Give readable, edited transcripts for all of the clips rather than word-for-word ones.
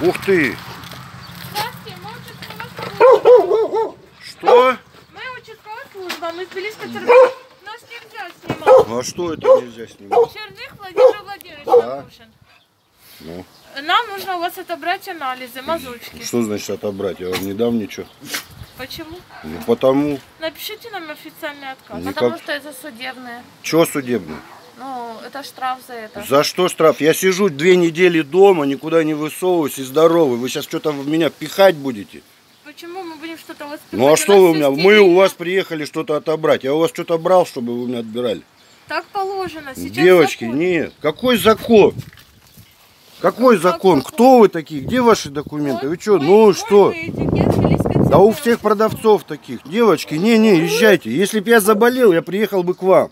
Ух ты! Здравствуйте, мы участковая служба. Что? Мы участковая служба, мы с Белиска-Черных. Нас нельзя снимать. А что это нельзя снимать? Черных Владимир Владимирович нам нужен. Ну. Нам нужно у вас отобрать анализы, мазочки. Что значит отобрать? Я вам не дам ничего. Почему? Ну потому. Напишите нам официальный отказ. Никак. Потому что это судебное. Чего судебное? Ну, это штраф за это. За что штраф? Я сижу 2 недели дома, никуда не высовываюсь и здоровый. Вы сейчас что-то в меня пихать будете? Почему мы будем что-то воспитывать? Ну а что вы у меня? Мы у вас приехали что-то отобрать. Я у вас что-то брал, чтобы вы у меня отбирали. Так положено. Сейчас Девочки, закон. нет. Какой закон? Какой закон? Кто вы такие? Где ваши документы? Вы что? Ну что? Да у всех продавцов таких. Девочки, не, езжайте. Если бы я заболел, я приехал бы к вам.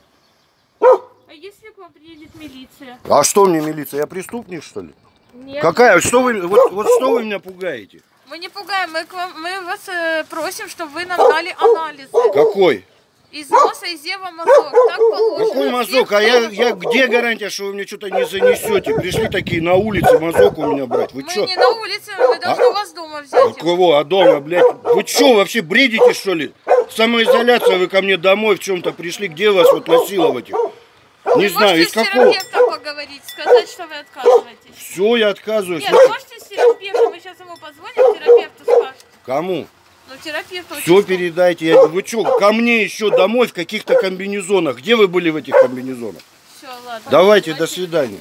А если к вам приедет милиция? А что мне милиция? Я преступник, что ли? Нет. Какая? Что вы, вот что вы меня пугаете? Мы не пугаем, мы вас просим, чтобы вы нам дали анализы. Какой? Из носа, из зева мазок. Так положено. Какой мазок? А я где гарантия, что вы мне что-то не занесете? Пришли такие на улице мазок у меня брать. Вы Мы что? не на улице, мы должны у вас дома взять. Кого? А дома, блядь? Вы что, вообще бредите, что ли? Самоизоляция, вы ко мне домой в чем-то пришли. Где вас вот насиловать? Не знаю, из какого? Можете с терапевтом поговорить, сказать, что вы отказываетесь. Все, я отказываюсь. Нет, можете с терапевтом, мы сейчас ему позвоним, терапевту скажете. Кому? Ну, терапевту. Все передайте. Вы что, ко мне еще домой в каких-то комбинезонах? Где вы были в этих комбинезонах? Все, ладно. Давайте, до свидания.